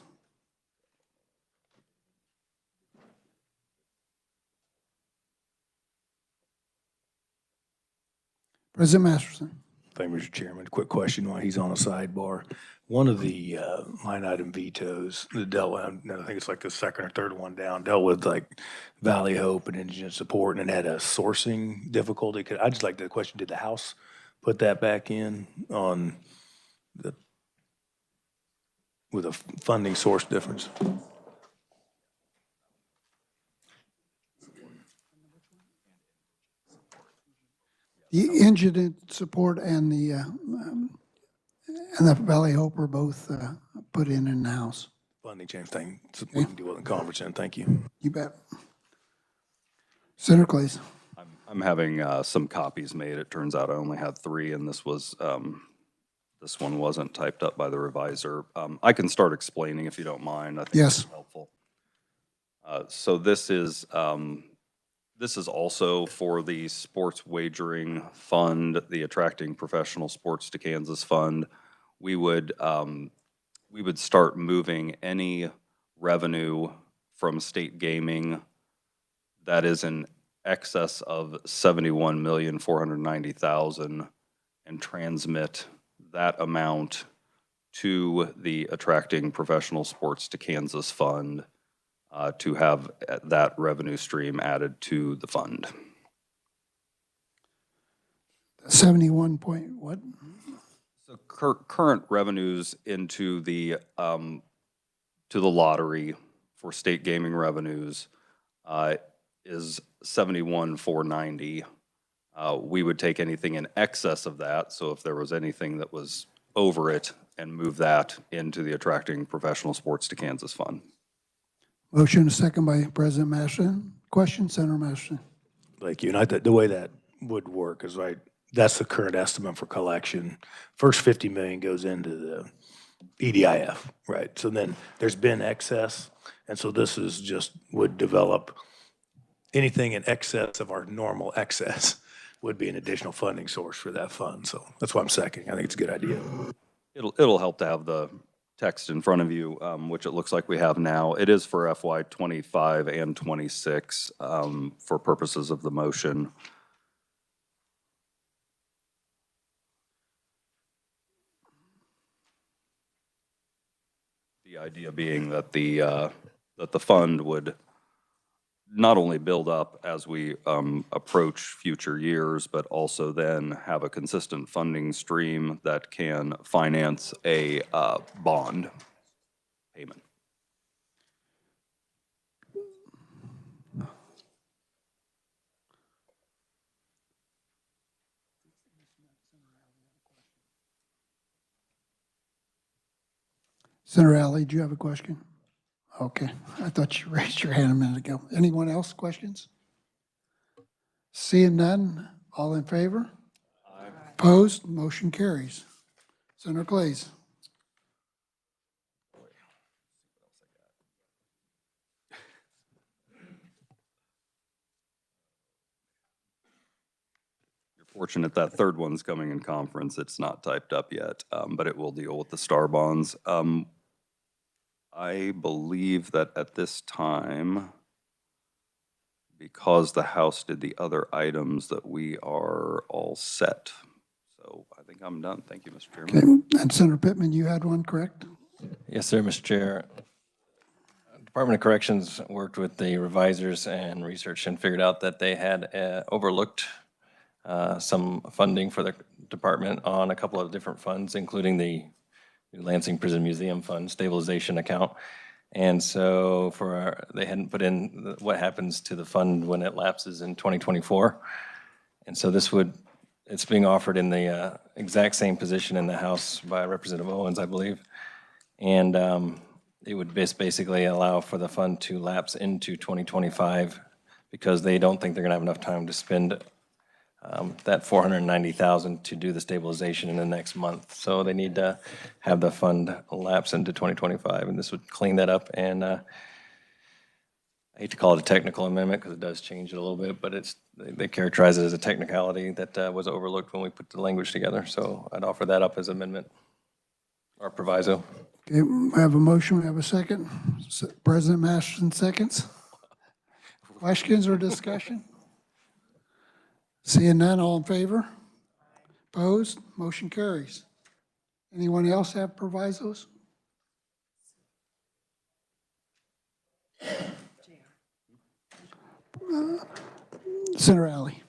President Masterson. Thank you, Mr. Chairman. Quick question while he's on a sidebar. One of the line item vetoes that dealt with, I think it's like the second or third one down, dealt with like Valley Hope and indigent support, and it had a sourcing difficulty. I'd just like to question, did the House put that back in on with a funding source difference? The indigent support and the Valley Hope are both put in the House. Funding change thing, so we can deal with in conference, and thank you. You bet. Senator Clays. I'm having some copies made. It turns out I only had 3, and this one wasn't typed up by the reviser. I can start explaining if you don't mind. I think Yes. it's helpful. So this is also for the sports wagering fund, the Attracting Professional Sports to Kansas Fund. We would start moving any revenue from state gaming that is in excess of $71,490,000 and transmit that amount to the Attracting Professional Sports to Kansas Fund to have that revenue stream added to the fund. 71 point what? So current revenues into the, to the lottery for state gaming revenues is 71,490. We would take anything in excess of that, so if there was anything that was over it, and move that into the Attracting Professional Sports to Kansas Fund. Motion and a second by President Masterson. Question, Senator Masterson. Thank you. And the way that would work is that's the current estimate for collection. First 50 million goes into the EDIF, right? So then there's been excess, and so this is just would develop anything in excess of our normal excess would be an additional funding source for that fund. So that's why I'm seconding. I think it's a good idea. It'll help to have the text in front of you, which it looks like we have now. It is for FY '25 and '26 for purposes of the motion. The idea being that the fund would not only build up as we approach future years, but also then have a consistent funding stream that can finance a bond payment. Senator Alley, do you have a question? Okay, I thought you raised your hand a minute ago. Anyone else questions? Seeing none, all in favor? Aye. Opposed, motion carries. Senator Clays. You're fortunate that third one's coming in conference. It's not typed up yet, but it will deal with the star bonds. I believe that at this time, because the House did the other items, that we are all set. So I think I'm done. Thank you, Mr. Chairman. Okay. And Senator Pittman, you had one, correct? Yes, sir, Mr. Chair. Department of Corrections worked with the revisers and researched and figured out that they had overlooked some funding for the department on a couple of different funds, including the Lansing Prison Museum Fund stabilization account. And so they hadn't put in what happens to the fund when it lapses in 2024. And so it's being offered in the exact same position in the House by Representative Owens, I believe. And it would basically allow for the fund to lapse into 2025 because they don't think they're gonna have enough time to spend that $490,000 to do the stabilization in the next month. So they need to have the fund lapse into 2025, and this would clean that up. And I hate to call it a technical amendment because it does change it a little bit, but they characterize it as a technicality that was overlooked when we put the language together. So I'd offer that up as amendment or proviso. Okay, we have a motion, we have a second. President Masterson seconds. Questions or discussion? Seeing none, all in favor? Opposed? Motion carries. Anyone else have provisos? Senator Alley.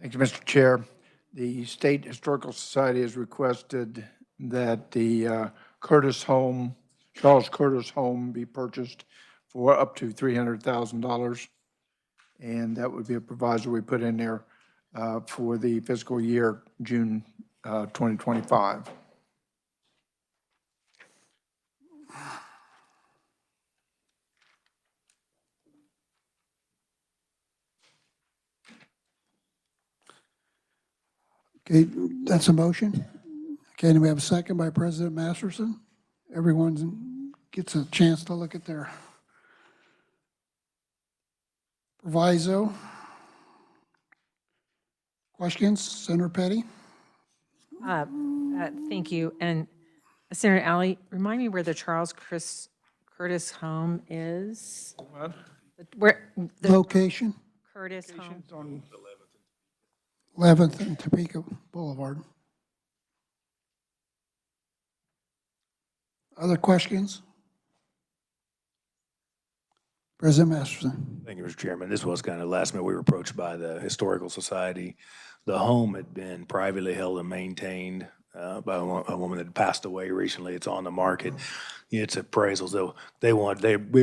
Thank you, Mr. Chair. The State Historical Society has requested that the Charles Curtis home be purchased for up to $300,000. And that would be a proviso we put in there for the fiscal year June 2025. Okay, that's a motion. Okay, and we have a second by President Masterson. Everyone gets a chance to look at their proviso. Questions? Senator Petty? Thank you. And Senator Alley, remind me where the Charles Curtis home is? What? Where the Location? Curtis home? On 11th and Topeka Boulevard. Other questions? President Masterson. Thank you, Mr. Chairman. This was kind of last minute. We were approached by the Historical Society. The home had been privately held and maintained by a woman that passed away recently. It's on the market. It's appraisals. We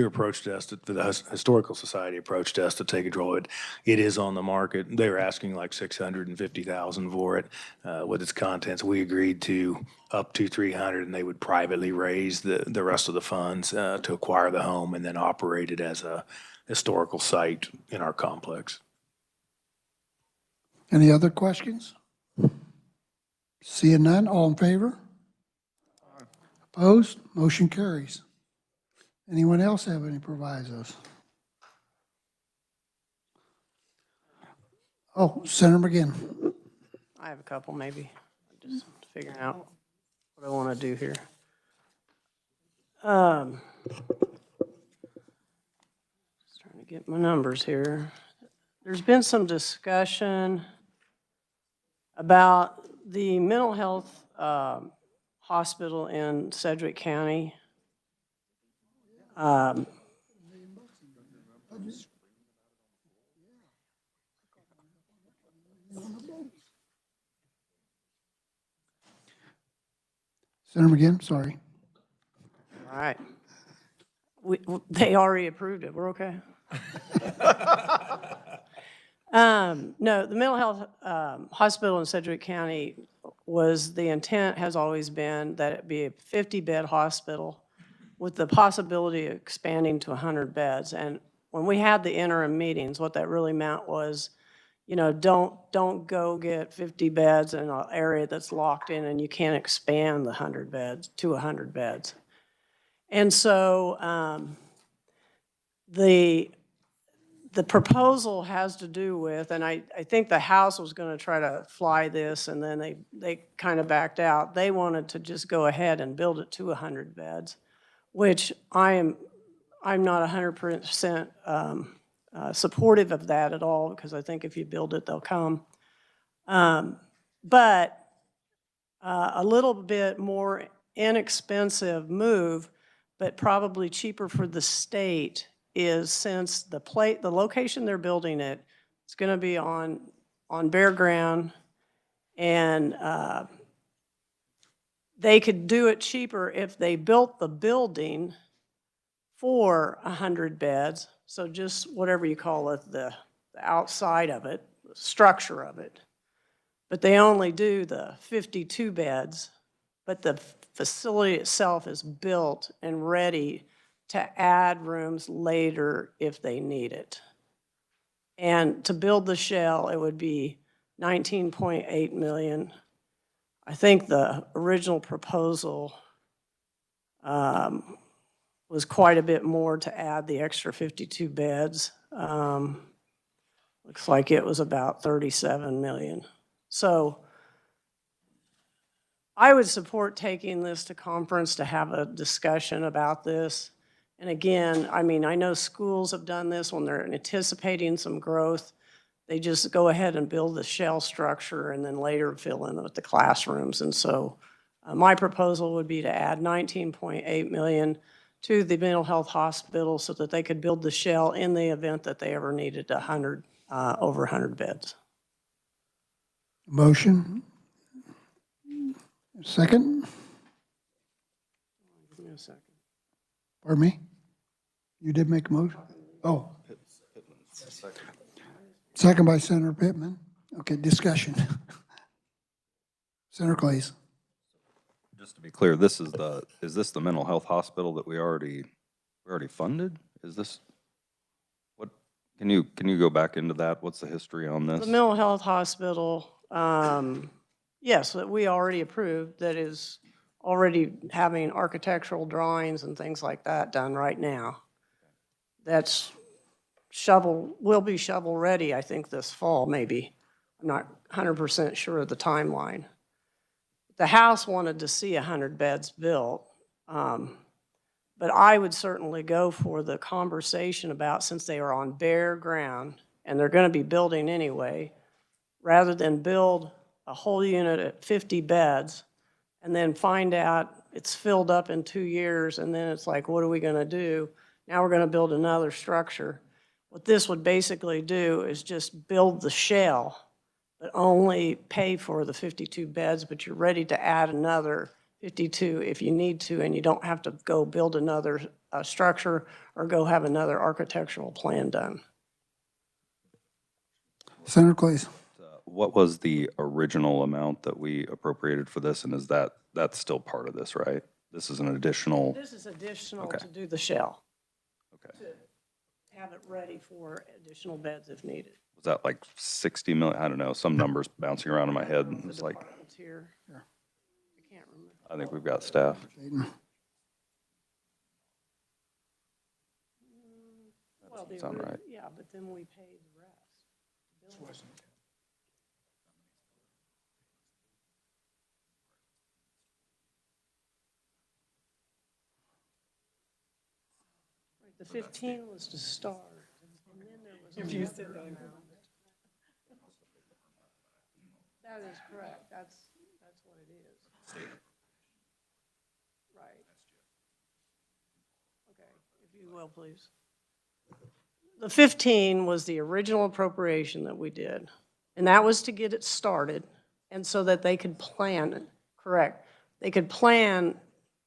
were approached us, the Historical Society approached us to take control of it. It is on the market. They were asking like $650,000 for it with its contents. We agreed to up to 300, and they would privately raise the rest of the funds to acquire the home and then operate it as a historical site in our complex. Any other questions? Seeing none, all in favor? Opposed? Motion carries. Anyone else have any provisos? Oh, Senator McGinn. I have a couple, maybe. I'm just figuring out what I want to do here. Just trying to get my numbers here. There's been some discussion about the mental health hospital in Sedgwick County. Senator McGinn, sorry. All right. They already approved it. We're okay. No, the mental health hospital in Sedgwick County the intent has always been that it be a 50-bed hospital with the possibility of expanding to 100 beds. And when we had the interim meetings, what that really meant was, you know, don't go get 50 beds in an area that's locked in and you can't expand the 100 beds to 100 beds. And so the proposal has to do with, and I think the House was going to try to fly this, and then they kind of backed out. They wanted to just go ahead and build it to 100 beds, which I'm not 100% supportive of that at all, because I think if you build it, they'll come. But a little bit more inexpensive move, but probably cheaper for the state, is since the location they're building it's going to be on bare ground, and they could do it cheaper if they built the building for 100 beds. So just whatever you call it, the outside of it, the structure of it. But they only do the 52 beds, but the facility itself is built and ready to add rooms later if they need it. And to build the shell, it would be $19.8 million. I think the original proposal was quite a bit more to add the extra 52 beds. Looks like it was about $37 million. So I would support taking this to conference to have a discussion about this. And again, I mean, I know schools have done this when they're anticipating some growth. They just go ahead and build the shell structure and then later fill in with the classrooms. And so my proposal would be to add $19.8 million to the mental health hospital so that they could build the shell in the event that they ever needed over 100 beds. Motion. Second? Give me a second. Pardon me? You did make a motion? Oh. Second by Senator Pittman. Okay, discussion. Senator Clays. Just to be clear, is this the mental health hospital that we already funded? Is this, what, can you go back into that? What's the history on this? The mental health hospital, yes, that we already approved, that is already having architectural drawings and things like that done right now. That's will be shovel ready, I think, this fall, maybe. I'm not 100% sure of the timeline. The House wanted to see 100 beds built, but I would certainly go for the conversation about, since they are on bare ground and they're going to be building anyway, rather than build a whole unit at 50 beds and then find out it's filled up in 2 years, and then it's like, what are we going to do? Now we're going to build another structure. What this would basically do is just build the shell, but only pay for the 52 beds, but you're ready to add another 52 if you need to, and you don't have to go build another structure or go have another architectural plan done. Senator Clays. What was the original amount that we appropriated for this, and is that's still part of this, right? This is an additional, This is additional Okay. to do the shell, okay. to have it ready for additional beds if needed. Was that like 60 million? I don't know, some numbers bouncing around in my head. The It's like, departments here. I can't remember. I think we've got staff. Well, the sound right. Yeah, but then we paid the rest. The 15 was to start, and then there was. If you said that. That is correct, that's what it is. Right. Okay, if you will, please. The 15 was the original appropriation that we did, and that was to get it started, and so that they could plan, correct, they could plan,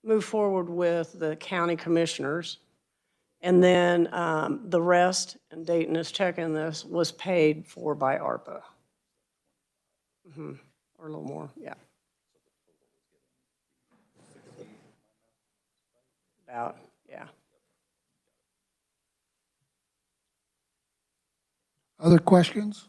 move forward with the county commissioners, and then the rest, and Dayton is checking this, was paid for by ARPA. Or a little more, yeah. About, yeah. Other questions?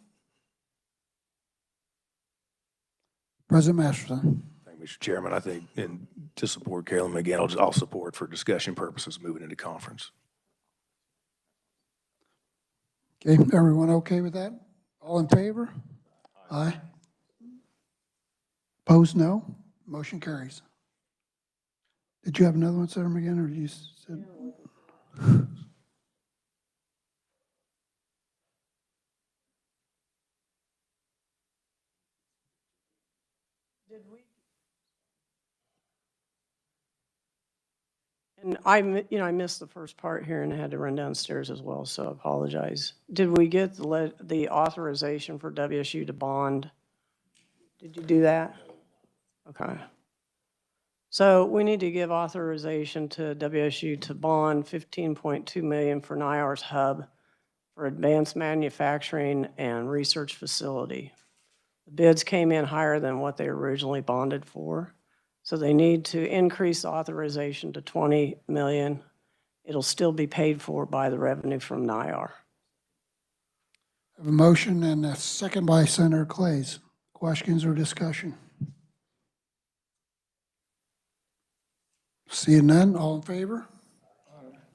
President Masterson. Thank you, Mr. Chairman. I think, and to support Carolyn McGinn, I'll support for discussion purposes moving into conference. Okay, everyone okay with that? All in favor? Aye. Opposed, no. Motion carries. Did you have another one, Senator McGinn, or you said? Did we? And I missed the first part here and I had to run downstairs as well, so I apologize. Did we get the authorization for WSU to bond? Did you do that? Okay. So we need to give authorization to WSU to bond $15.2 million for NIAR's hub for advanced manufacturing and research facility. The bids came in higher than what they originally bonded for. So they need to increase the authorization to $20 million. It'll still be paid for by the revenue from NIAR. I have a motion and a second by Senator Clays. Questions or discussion? Seeing none, all in favor?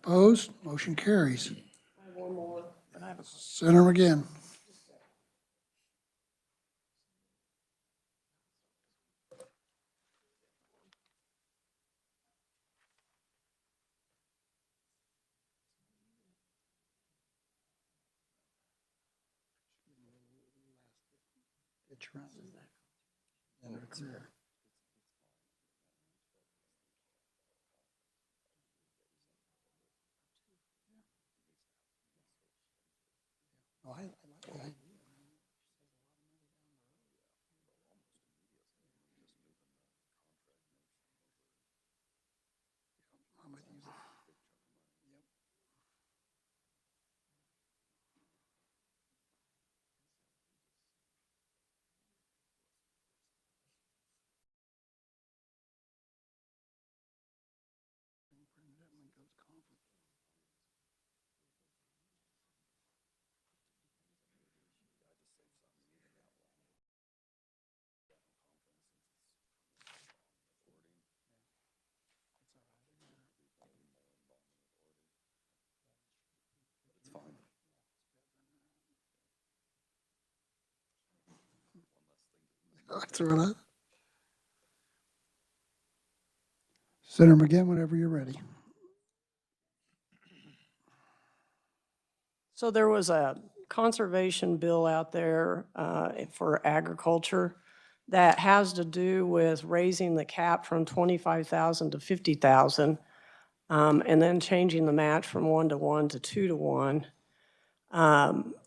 Opposed? Motion carries. I have one more, but I have a Senator McGinn. Throw it up. Senator McGinn, whenever you're ready. So there was a conservation bill out there for agriculture that has to do with raising the cap from 25,000 to 50,000. and then changing the match from 1-to-1 to 2-to-1.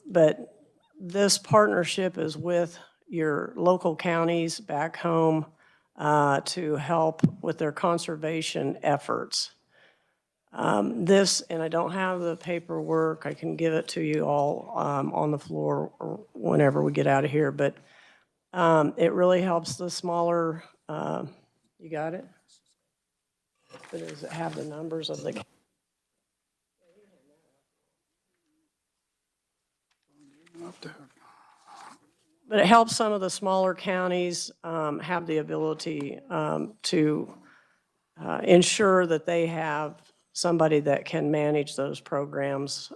But this partnership is with your local counties back home to help with their conservation efforts. This, and I don't have the paperwork, I can give it to you all on the floor or whenever we get out of here, but it really helps the smaller, you got it? But does it have the numbers of the? But it helps some of the smaller counties have the ability to ensure that they have somebody that can manage those programs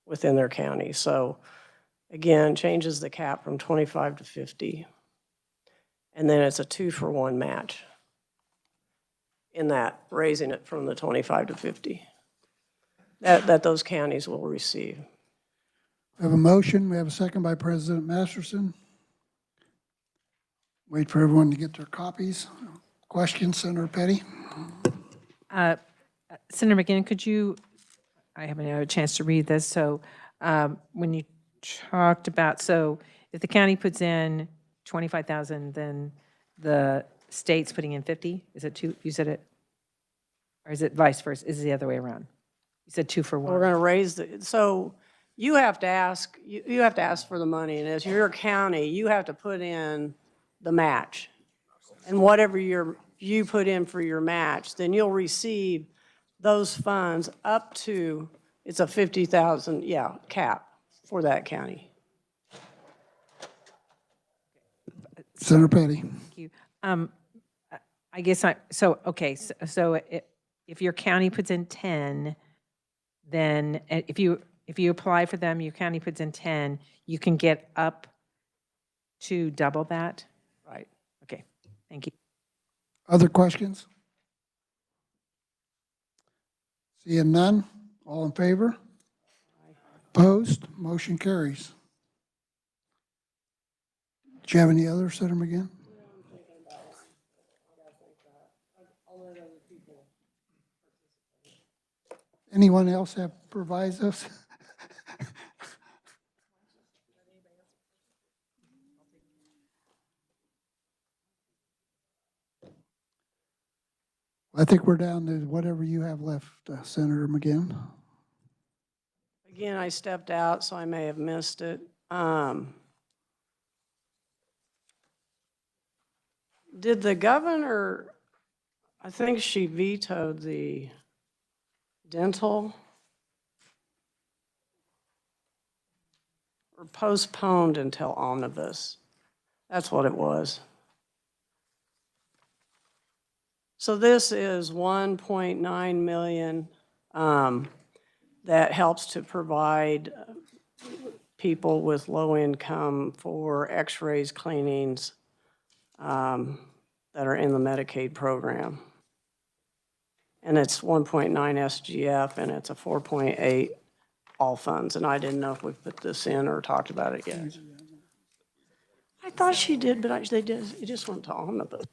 within their county. So again, changes the cap from 25 to 50. And then it's a 2-for-1 match in that, raising it from the 25 to 50 that those counties will receive. We have a motion. We have a second by President Masterson. Wait for everyone to get their copies. Questions, Senator Petty? Senator McGinn, could you, I haven't had a chance to read this, so when you talked about, so if the county puts in 25,000, then the state's putting in 50? Is it two, you said it? Or is it vice versa? Is it the other way around? You said 2-for-1. We're going to raise the, so you have to ask, you have to ask for the money, and as your county, you have to put in the match. And whatever you put in for your match, then you'll receive those funds up to, it's a 50,000, cap for that county. Senator Petty? Thank you. I guess okay, so if your county puts in 10, then if you apply for them, your county puts in 10, you can get up to double that? Right. Okay, thank you. Other questions? Seeing none, all in favor? Opposed? Motion carries. Do you have any others, Senator McGinn? Anyone else have provisos? I think we're down to whatever you have left, Senator McGinn. Again, I stepped out, so I may have missed it. Did the governor, I think she vetoed the dental or postponed until omnibus. That's what it was. So this is 1.9 million that helps to provide people with low income for x-rays, cleanings that are in the Medicaid program. And it's 1.9 SGF and it's a 4.8 all funds. And I didn't know if we put this in or talked about it yet. I thought she did, but it just went to omnibus.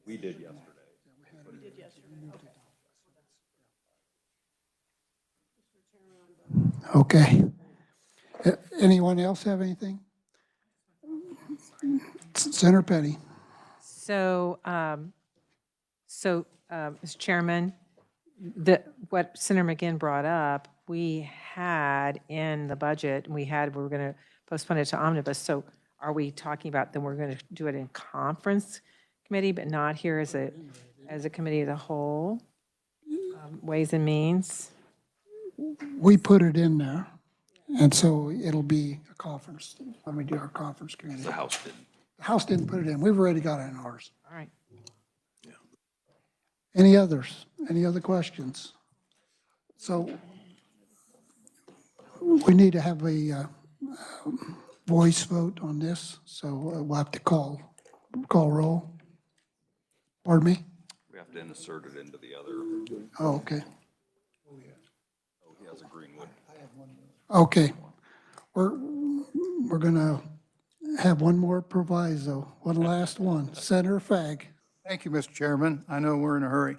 We did yesterday. Okay. Anyone else have anything? Senator Petty? So, Mr. Chairman, what Senator McGinn brought up, we had in the budget, we were going to postpone it to omnibus. So are we talking about then we're going to do it in conference committee, but not here as a committee as a whole? Ways and Means? We put it in there, and so it'll be a conference when we do our conference committee. The House didn't. The House didn't put it in. We've already got it in ours. All right. Any others? Any other questions? So we need to have a voice vote on this, so we'll have to call roll. Pardon me? We have to insert it into the other. Oh, okay. Oh, he has a Greenwood. Okay. We're gonna have one more proviso, one last one. Senator Fagg. Thank you, Mr. Chairman. I know we're in a hurry.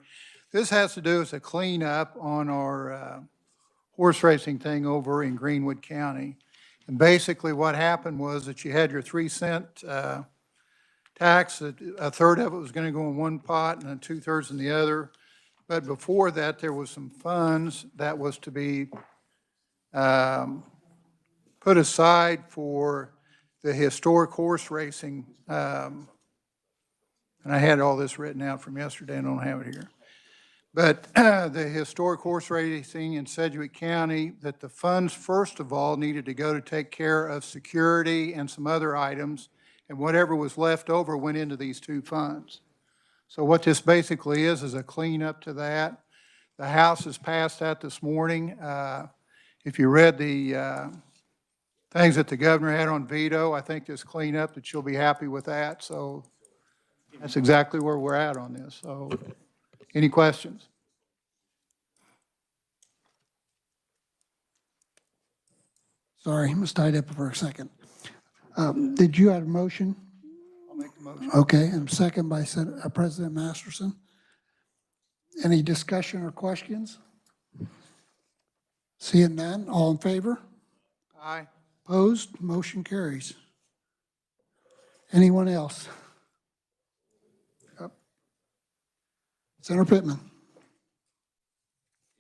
This has to do with a cleanup on our horse racing thing over in Greenwood County. And basically what happened was that you had your 3-cent tax, a third of it was going to go in one pot and then 2/3 in the other. But before that, there was some funds that was to be put aside for the historic horse racing. And I had all this written out from yesterday, I don't have it here. But the historic horse racing in Sedgwick County, that the funds, first of all, needed to go to take care of security and some other items, and whatever was left over went into these two funds. So what this basically is a cleanup to that. The House has passed that this morning. If you read the things that the governor had on veto, I think this cleanup, that you'll be happy with that. So that's exactly where we're at on this. So any questions? Sorry, I was tied up for a second. Did you have a motion? I'll make the motion. Okay, and second by President Masterson. Any discussion or questions? Seeing none, all in favor? Aye. Opposed? Motion carries. Anyone else? Senator Pittman.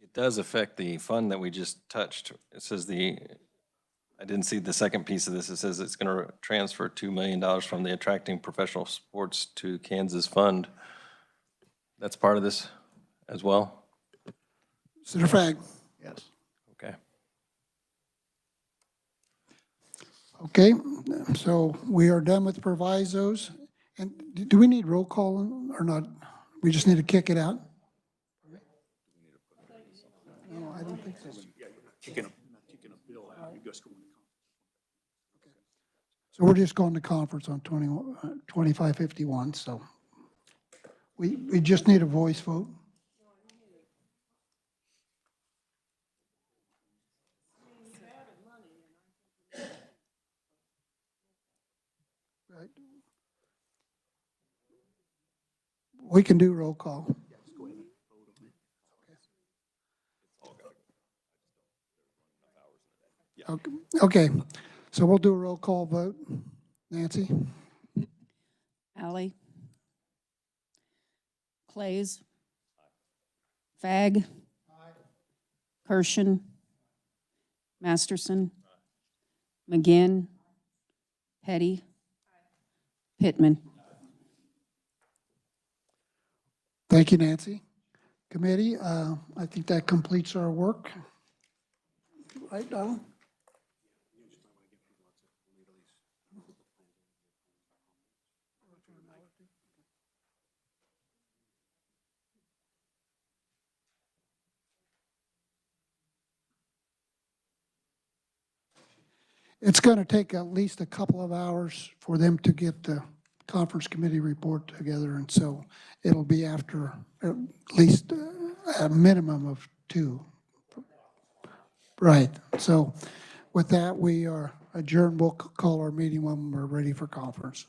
It does affect the fund that we just touched. It says I didn't see the second piece of this. It says it's going to transfer $2 million from the Attracting Professional Sports to Kansas Fund. That's part of this as well? Senator Fagg. Yes. Okay. Okay, so we are done with provisos. And do we need roll call or not? We just need to kick it out? No, I don't think so. So we're just going to conference on 2551, so we just need a voice vote. Right. We can do roll call. Okay, so we'll do a roll call vote. Nancy? Alley. Clays. Fagg. Kirshen. Masterson. McGinn. Petty. Pittman. Thank you, Nancy. Committee, I think that completes our work. Right, Donald? It's going to take at least a couple of hours for them to get the conference committee report together, and so it'll be after at least a minimum of 2. Right. So with that, we are adjourned. We'll call our meeting when we're ready for conference.